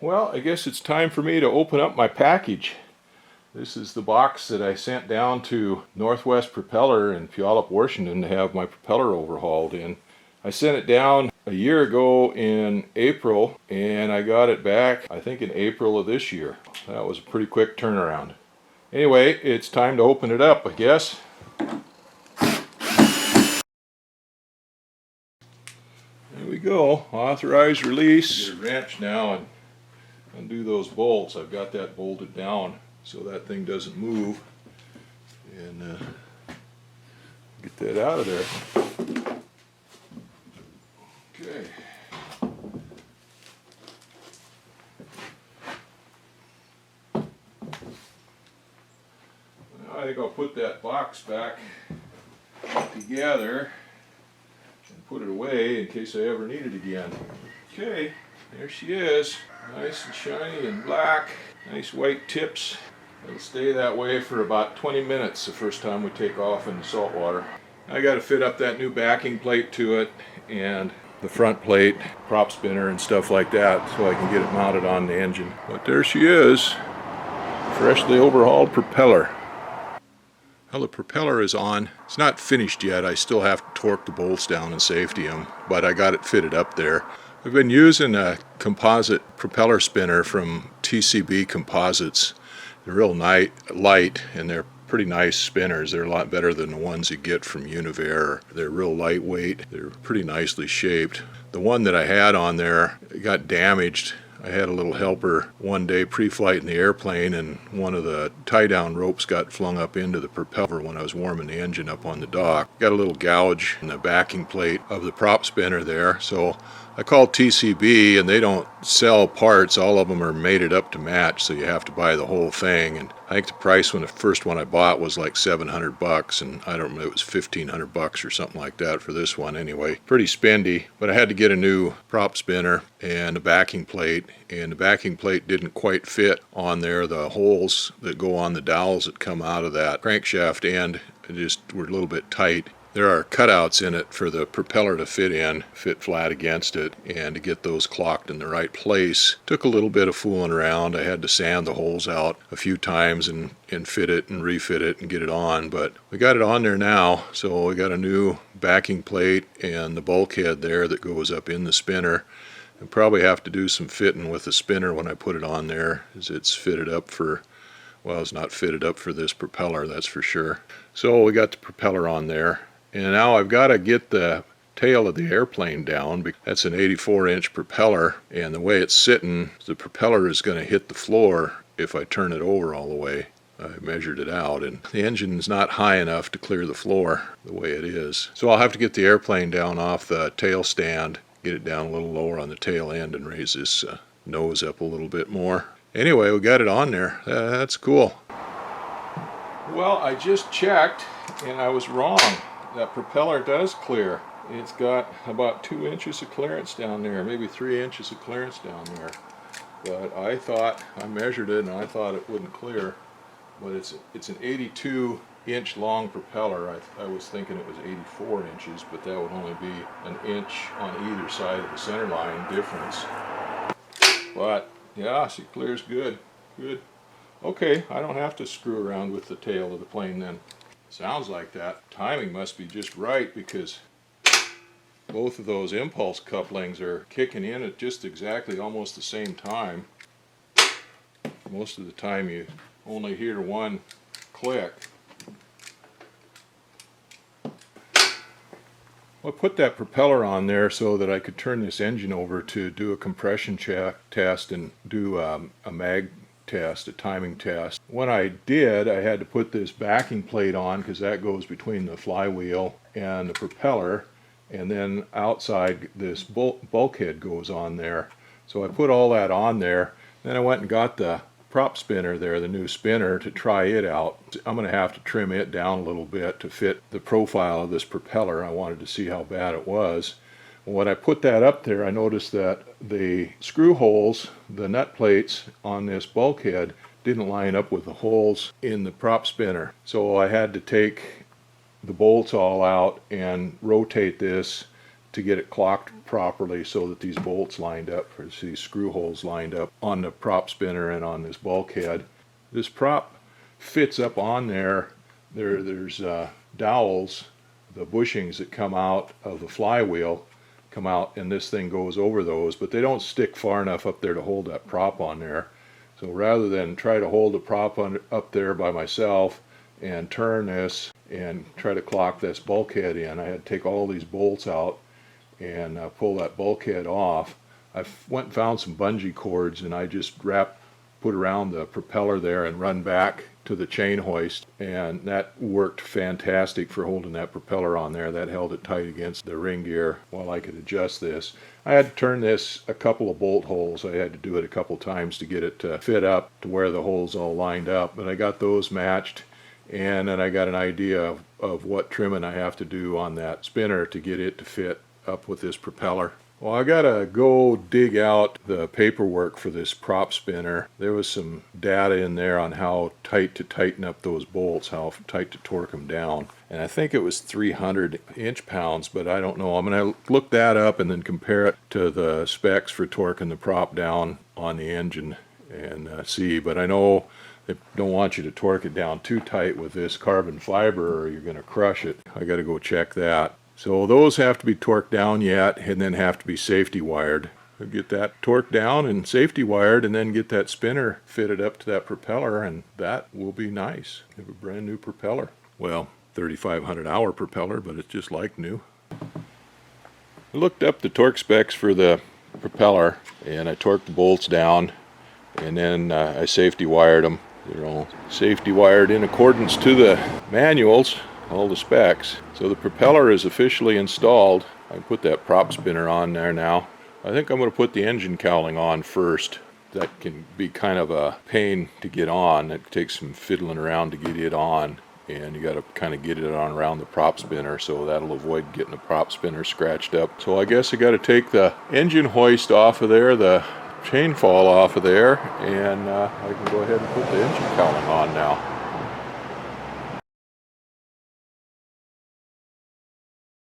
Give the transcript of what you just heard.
Well, I guess it's time for me to open up my package. This is the box that I sent down to Northwest Propeller in Puyallup, Washington to have my propeller overhauled in. I sent it down a year ago in April, and I got it back I think in April of this year. That was a pretty quick turnaround. Anyway, it's time to open it up, I guess. There we go, authorized release. Get a wrench now and undo those bolts. I've got that bolted down so that thing doesn't move, and get that out of there. Okay. Now I think I'll put that box back together and put it away in case I ever need it again. Okay, there she is. Nice and shiny and black. Nice white tips. It'll stay that way for about 20 minutes the first time we take off in the salt water. I got to fit up that new backing plate to it and the front plate, prop spinner and stuff like that so I can get it mounted on the engine. But there she is. Freshly overhauled propeller. Well, the propeller is on. It's not finished yet. I still have to torque the bolts down and safety them, but I got it fitted up there. I've been using a composite propeller spinner from TCB Composites. They're real light, and they're pretty nice spinners. They're a lot better than the ones you get from Univair. They're real lightweight. They're pretty nicely shaped. The one that I had on there got damaged. I had a little helper one day pre-flight in the airplane, and one of the tie-down ropes got flung up into the propeller when I was warming the engine up on the dock. Got a little gouge in the backing plate of the prop spinner there, so I called TCB, and they don't sell parts. All of them are mated up to match, so you have to buy the whole thing. And I think the price when the first one I bought was like $700, and I don't remember, it was $1,500 or something like that for this one anyway. Pretty spendy, but I had to get a new prop spinner and a backing plate, and the backing plate didn't quite fit on there. The holes that go on the dowels that come out of that crankshaft end just were a little bit tight. There are cutouts in it for the propeller to fit flat against it, and to get those clocked in the right place took a little bit of fooling around. I had to sand the holes out a few times and fit it and refit it and get it on, but we got it on there now. So we got a new backing plate and the bulkhead there that goes up in the spinner. And probably have to do some fitting with the spinner when I put it on there, as it's fitted up for, well, it's not fitted up for this propeller, that's for sure. So we got the propeller on there. And now I've got to get the tail of the airplane down. That's an 84-inch propeller, and the way it's sitting, the propeller is going to hit the floor if I turn it over all the way. I measured it out, and the engine's not high enough to clear the floor the way it is. So I'll have to get the airplane down off the tail stand, get it down a little lower on the tail end, and raise this nose up a little bit more. Anyway, we got it on there. That's cool. Well, I just checked, and I was wrong. That propeller does clear. It's got about 2 inches of clearance down there, maybe 3 inches of clearance down there. But I measured it, and I thought it wouldn't clear. But it's an 82-inch long propeller. I was thinking it was 84 inches, but that would only be an inch on either side of the center line difference. But yeah, she clears good. Good. Okay, I don't have to screw around with the tail of the plane then. Sounds like that. Timing must be just right, because both of those impulse couplings are kicking in at just exactly almost the same time. Most of the time you only hear one click. I put that propeller on there so that I could turn this engine over to do a compression test and do a mag test, a timing test. When I did, I had to put this backing plate on, because that goes between the flywheel and the propeller, and then outside this bulkhead goes on there. So I put all that on there. Then I went and got the prop spinner there, the new spinner, to try it out. I'm going to have to trim it down a little bit to fit the profile of this propeller. I wanted to see how bad it was. When I put that up there, I noticed that the screw holes, the nut plates on this bulkhead, didn't line up with the holes in the prop spinner. So I had to take the bolts all out and rotate this to get it clocked properly so that these bolts lined up, or these screw holes lined up on the prop spinner and on this bulkhead. This prop fits up on there. There's dowels, the bushings that come out of the flywheel come out, and this thing goes over those, but they don't stick far enough up there to hold that prop on there. So rather than try to hold the prop up there by myself and turn this and try to clock this bulkhead in, I had to take all these bolts out and pull that bulkhead off. I went and found some bungee cords, and I just put around the propeller there and run back to the chain hoist, and that worked fantastic for holding that propeller on there. That held it tight against the ring gear while I could adjust this. I had to turn this a couple of bolt holes. I had to do it a couple times to get it to fit up to where the holes all lined up, but I got those matched, and then I got an idea of what trimming I have to do on that spinner to get it to fit up with this propeller. Well, I gotta go dig out the paperwork for this prop spinner. There was some data in there on how tight to tighten up those bolts, how tight to torque them down. And I think it was 300 inch-pounds, but I don't know. I'm gonna look that up and then compare it to the specs for torquing the prop down on the engine and see. But I know they don't want you to torque it down too tight with this carbon fiber or you're gonna crush it. I gotta go check that. So those have to be torqued down yet, and then have to be safety wired. I'll get that torqued down and safety wired, and then get that spinner fitted up to that propeller, and that will be nice. Have a brand new propeller. Well, 3,500 hour propeller, but it's just like new. I looked up the torque specs for the propeller, and I torqued the bolts down, and then I safety wired them. They're all safety wired in accordance to the manuals, all the specs. So the propeller is officially installed. I put that prop spinner on there now. I think I'm going to put the engine cowling on first. That can be kind of a pain to get on. It takes some fiddling around to get it on, and you got to kind of get it on around the prop spinner, so that'll avoid getting the prop spinner scratched up. So I guess I got to take the engine hoist off of there, the chain fall off of there, and I can go ahead and put the engine cowling on now.